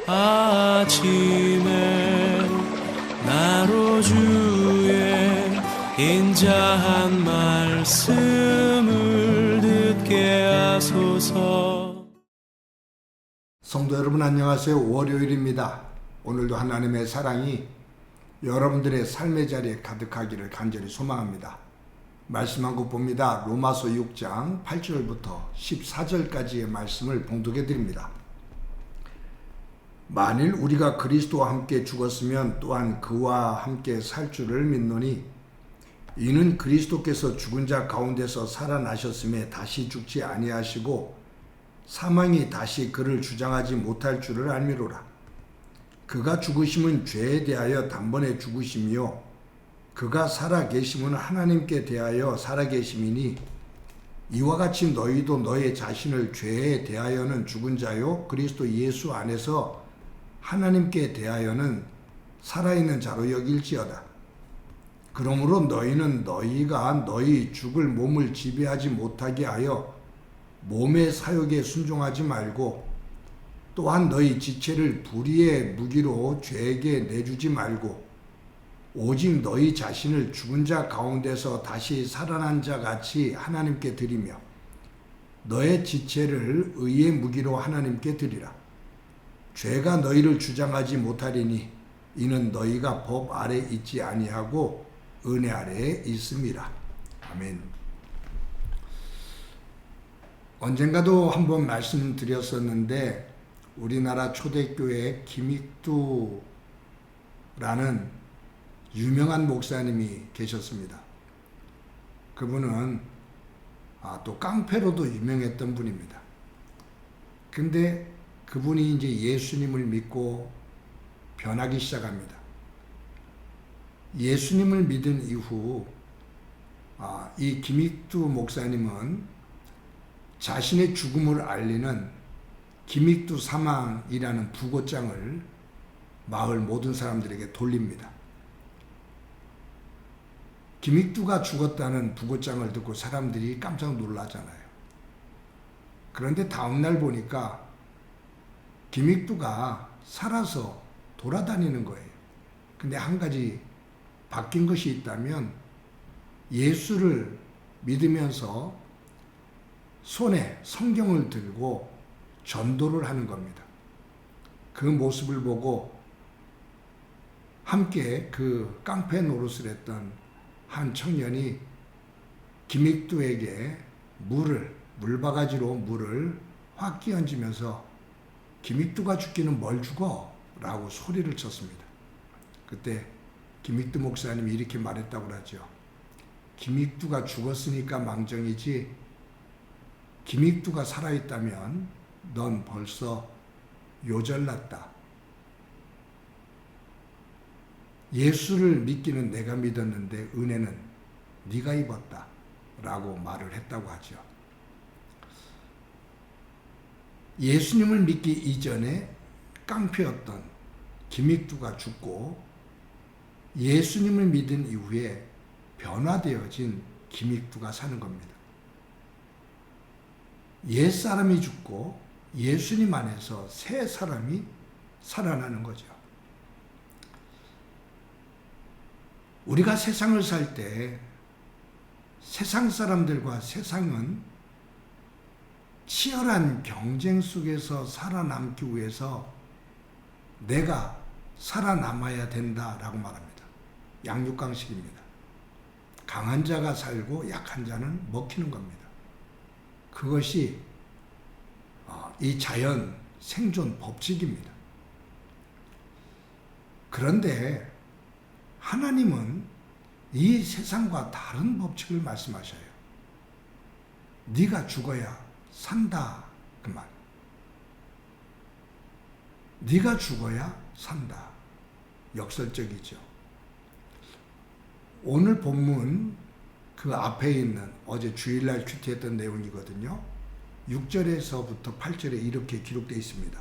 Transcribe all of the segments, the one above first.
아침에 나로 주의 인자한 말씀을 듣게 하소서. 성도 여러분 안녕하세요. 월요일입니다. 오늘도 하나님의 사랑이 여러분들의 삶의 자리에 가득하기를 간절히 소망합니다. 말씀 한 곳 봅니다. 로마서 6장 8절부터 14절까지의 말씀을 봉독해 드립니다. 만일 우리가 그리스도와 함께 죽었으면 또한 그와 함께 살 줄을 믿노니 이는 그리스도께서 죽은 자 가운데서 살아나셨음에 다시 죽지 아니하시고 사망이 다시 그를 주장하지 못할 줄을 알미로라. 그가 죽으심은 죄에 대하여 단번에 죽으심이요 그가 살아계심은 하나님께 대하여 살아계심이니 이와 같이 너희도 너희 자신을 죄에 대하여는 죽은 자요 그리스도 예수 안에서 하나님께 대하여는 살아있는 자로 여길지어다. 그러므로 너희는 너희가 너희 죽을 몸을 지배하지 못하게 하여 몸의 사욕에 순종하지 말고 또한 너희 지체를 불의의 무기로 죄에게 내주지 말고 오직 너희 자신을 죽은 자 가운데서 다시 살아난 자 같이 하나님께 드리며 너의 지체를 의의 무기로 하나님께 드리라. 죄가 너희를 주장하지 못하리니 이는 너희가 법 아래 있지 아니하고 은혜 아래에 있음이라. 아멘. 언젠가도 한번 말씀드렸었는데 우리나라 초대교회 김익두라는 유명한 목사님이 계셨습니다. 그분은 또 깡패로도 유명했던 분입니다. 근데 그분이 이제 예수님을 믿고 변하기 시작합니다. 예수님을 믿은 이후 이 김익두 목사님은 자신의 죽음을 알리는 김익두 사망이라는 부고장을 마을 모든 사람들에게 돌립니다. 김익두가 죽었다는 부고장을 듣고 사람들이 깜짝 놀라잖아요. 그런데 다음날 보니까 김익두가 살아서 돌아다니는 거예요. 근데 한 가지 바뀐 것이 있다면 예수를 믿으면서 손에 성경을 들고 전도를 하는 겁니다. 그 모습을 보고 함께 그 깡패 노릇을 했던 한 청년이 김익두에게 물바가지로 물을 확 끼얹으면서 김익두가 죽기는 뭘 죽어? 라고 소리를 쳤습니다. 그때 김익두 목사님이 이렇게 말했다고 하죠. 김익두가 죽었으니까 망정이지 김익두가 살아있다면 넌 벌써 요절났다. 예수를 믿기는 내가 믿었는데 은혜는 네가 입었다. 라고 말을 했다고 하죠. 예수님을 믿기 이전에 깡패였던 김익두가 죽고 예수님을 믿은 이후에 변화되어진 김익두가 사는 겁니다. 옛사람이 죽고 예수님 안에서 새 사람이 살아나는 거죠. 우리가 세상을 살 때 세상 사람들과 세상은 치열한 경쟁 속에서 살아남기 위해서 내가 살아남아야 된다라고 말합니다. 양육강식입니다. 강한 자가 살고 약한 자는 먹히는 겁니다. 그것이 이 자연 생존 법칙입니다. 그런데 하나님은 이 세상과 다른 법칙을 말씀하셔요. 네가 죽어야 산다 그 말. 네가 죽어야 산다. 역설적이죠. 오늘 본문 그 앞에 있는 어제 주일날 큐티했던 내용이거든요. 6절에서부터 8절에 이렇게 기록되어 있습니다.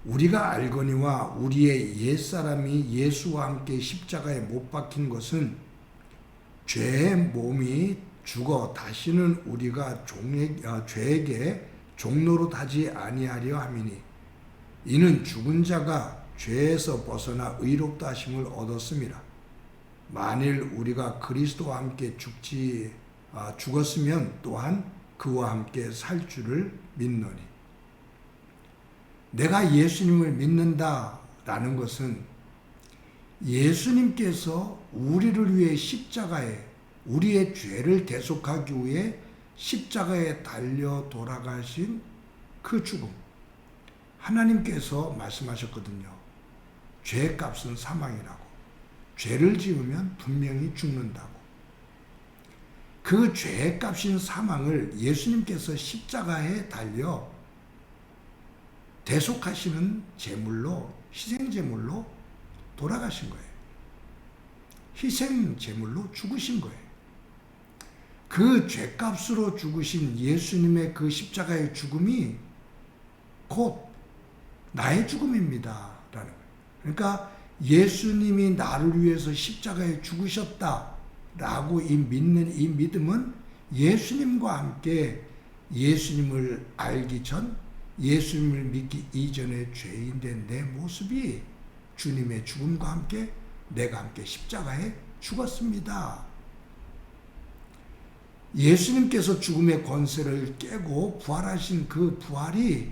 우리가 알거니와 우리의 옛사람이 예수와 함께 십자가에 못 박힌 것은 죄의 몸이 죽어 다시는 우리가 죄에게 종노릇하지 아니하려 함이니 이는 죽은 자가 죄에서 벗어나 의롭다 하심을 얻었음이라. 만일 우리가 그리스도와 함께 죽었으면 또한 그와 함께 살 줄을 믿노니. 내가 예수님을 믿는다라는 것은 예수님께서 우리를 위해 십자가에, 우리의 죄를 대속하기 위해 십자가에 달려 돌아가신 그 죽음. 하나님께서 말씀하셨거든요. 죄의 값은 사망이라고. 죄를 지으면 분명히 죽는다고. 그 죄의 값인 사망을 예수님께서 십자가에 달려 대속하시는 제물로, 희생제물로 돌아가신 거예요. 희생제물로 죽으신 거예요. 그 죄값으로 죽으신 예수님의 그 십자가의 죽음이 곧 나의 죽음입니다. 라는 거예요. 그러니까 예수님이 나를 위해서 십자가에 죽으셨다라고 믿는 이 믿음은 예수님과 함께 예수님을 알기 전, 예수님을 믿기 이전의 죄인된 내 모습이 주님의 죽음과 함께 내가 함께 십자가에 죽었습니다. 예수님께서 죽음의 권세를 깨고 부활하신 그 부활이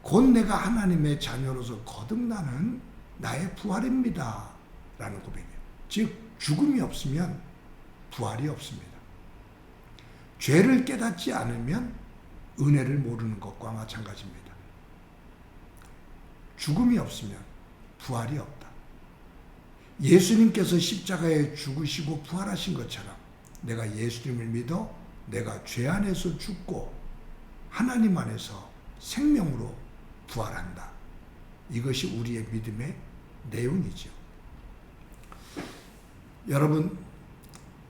곧 내가 하나님의 자녀로서 거듭나는 나의 부활입니다. 라는 고백이에요. 즉 죽음이 없으면 부활이 없습니다. 죄를 깨닫지 않으면 은혜를 모르는 것과 마찬가지입니다. 죽음이 없으면 부활이 없다. 예수님께서 십자가에 죽으시고 부활하신 것처럼 내가 예수님을 믿어 내가 죄 안에서 죽고 하나님 안에서 생명으로 부활한다. 이것이 우리의 믿음의 내용이죠. 여러분,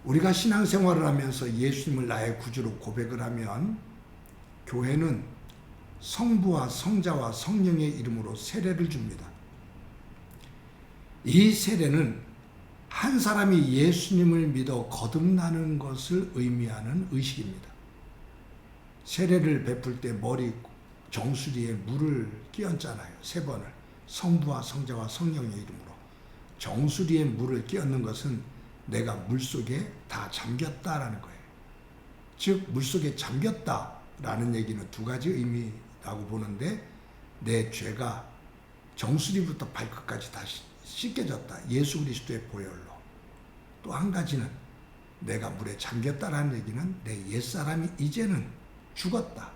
우리가 신앙생활을 하면서 예수님을 나의 구주로 고백을 하면 교회는 성부와 성자와 성령의 이름으로 세례를 줍니다. 이 세례는 한 사람이 예수님을 믿어 거듭나는 것을 의미하는 의식입니다. 세례를 베풀 때 머리 정수리에 물을 끼얹잖아요. 3번을. 성부와 성자와 성령의 이름으로. 정수리에 물을 끼얹는 것은 내가 물속에 다 잠겼다라는 거예요. 즉 물속에 잠겼다라는 얘기는 2가지 의미라고 보는데, 내 죄가 정수리부터 발끝까지 다 씻겨졌다. 예수 그리스도의 보혈로. 또 한 가지는 내가 물에 잠겼다라는 얘기는 내 옛사람이 이제는 죽었다.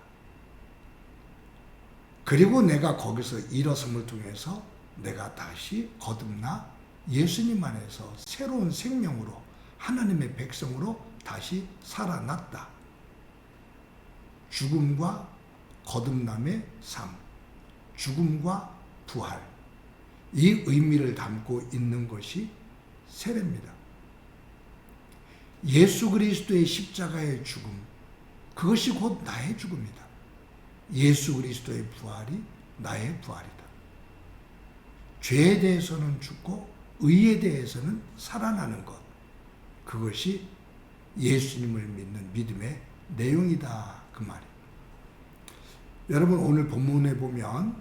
그리고 내가 거기서 일어섬을 통해서 내가 다시 거듭나 예수님 안에서 새로운 생명으로 하나님의 백성으로 다시 살아났다. 죽음과 거듭남의 삶, 죽음과 부활, 이 의미를 담고 있는 것이 세례입니다. 예수 그리스도의 십자가의 죽음, 그것이 곧 나의 죽음이다. 예수 그리스도의 부활이 나의 부활이다. 죄에 대해서는 죽고 의에 대해서는 살아나는 것, 그것이 예수님을 믿는 믿음의 내용이다, 그 말이에요. 여러분, 오늘 본문에 보면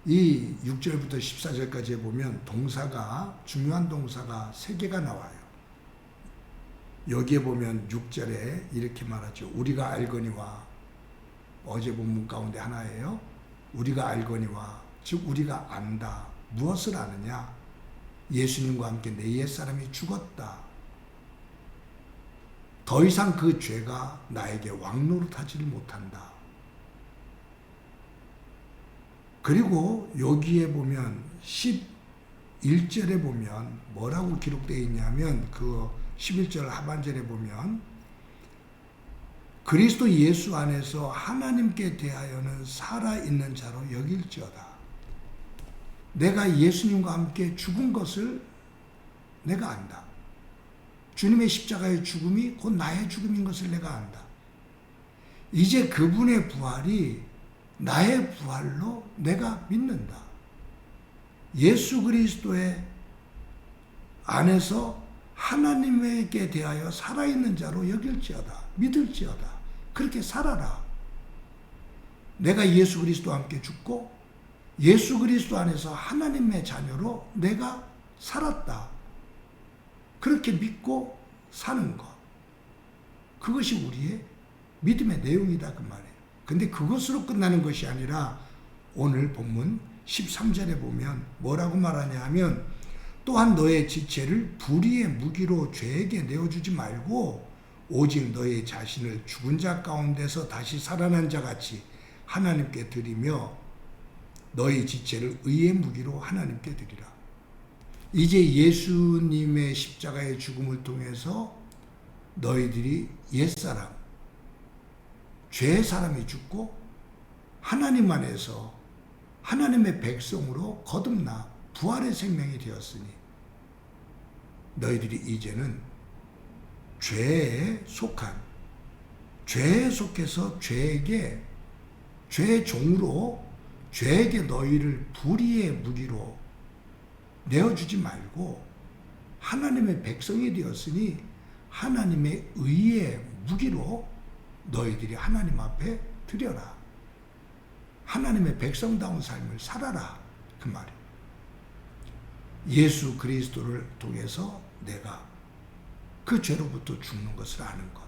이 6절부터 14절까지에 보면 동사가, 중요한 동사가 3개가 나와요. 여기에 보면 6절에 이렇게 말하죠. 우리가 알거니와, 어제 본문 가운데 하나예요. 우리가 알거니와, 즉 우리가 안다. 무엇을 아느냐? 예수님과 함께 내 옛사람이 죽었다. 더 이상 그 죄가 나에게 왕노릇하지를 못한다. 그리고 여기에 보면 11절에 보면 뭐라고 기록되어 있냐면, 그 11절 하반절에 보면 그리스도 예수 안에서 하나님께 대하여는 살아있는 자로 여길지어다. 내가 예수님과 함께 죽은 것을 내가 안다. 주님의 십자가의 죽음이 곧 나의 죽음인 것을 내가 안다. 이제 그분의 부활이 나의 부활로 내가 믿는다. 예수 그리스도의 안에서 하나님에게 대하여 살아있는 자로 여길지어다. 믿을지어다. 그렇게 살아라. 내가 예수 그리스도와 함께 죽고 예수 그리스도 안에서 하나님의 자녀로 내가 살았다. 그렇게 믿고 사는 것. 그것이 우리의 믿음의 내용이다 그 말이에요. 근데 그것으로 끝나는 것이 아니라 오늘 본문 13절에 보면 뭐라고 말하냐 하면 또한 너의 지체를 불의의 무기로 죄에게 내어주지 말고 오직 너의 자신을 죽은 자 가운데서 다시 살아난 자 같이 하나님께 드리며 너의 지체를 의의 무기로 하나님께 드리라. 이제 예수님의 십자가의 죽음을 통해서 너희들이 옛사람, 죄의 사람이 죽고 하나님 안에서 하나님의 백성으로 거듭나 부활의 생명이 되었으니 너희들이 이제는 죄에 속해서 죄의 종으로 죄에게 너희를 불의의 무기로 내어주지 말고 하나님의 백성이 되었으니 하나님의 의의 무기로 너희들이 하나님 앞에 드려라. 하나님의 백성다운 삶을 살아라. 그 말이에요. 예수 그리스도를 통해서 내가 그 죄로부터 죽는 것을 아는 것.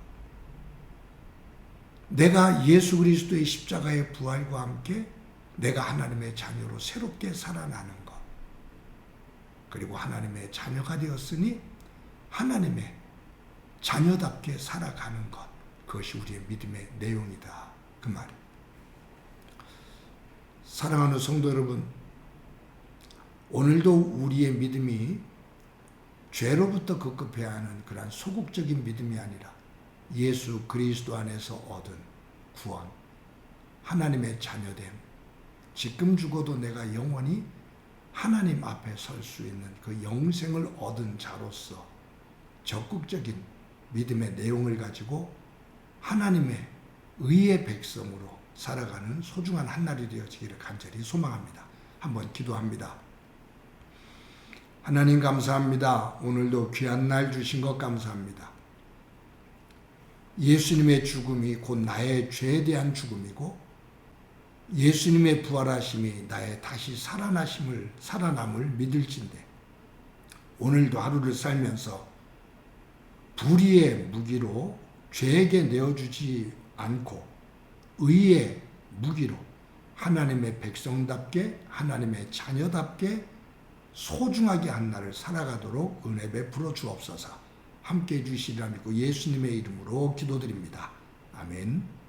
내가 예수 그리스도의 십자가의 부활과 함께 내가 하나님의 자녀로 새롭게 살아나는 것. 그리고 하나님의 자녀가 되었으니 하나님의 자녀답게 살아가는 것. 그것이 우리의 믿음의 내용이다. 그 말이에요. 사랑하는 성도 여러분, 오늘도 우리의 믿음이 죄로부터 급급해야 하는 그러한 소극적인 믿음이 아니라 예수 그리스도 안에서 얻은 구원, 하나님의 자녀됨, 지금 죽어도 내가 영원히 하나님 앞에 설 수 있는 그 영생을 얻은 자로서 적극적인 믿음의 내용을 가지고 하나님의 의의 백성으로 살아가는 소중한 한날이 되어지기를 간절히 소망합니다. 한번 기도합니다. 하나님 감사합니다. 오늘도 귀한 날 주신 것 감사합니다. 예수님의 죽음이 곧 나의 죄에 대한 죽음이고 예수님의 부활하심이 나의 다시 살아남을 믿을진데 오늘도 하루를 살면서 불의의 무기로 죄에게 내어주지 않고 의의 무기로 하나님의 백성답게 하나님의 자녀답게 소중하게 한 날을 살아가도록 은혜 베풀어 주옵소서. 함께해 주시리라 믿고 예수님의 이름으로 기도드립니다. 아멘.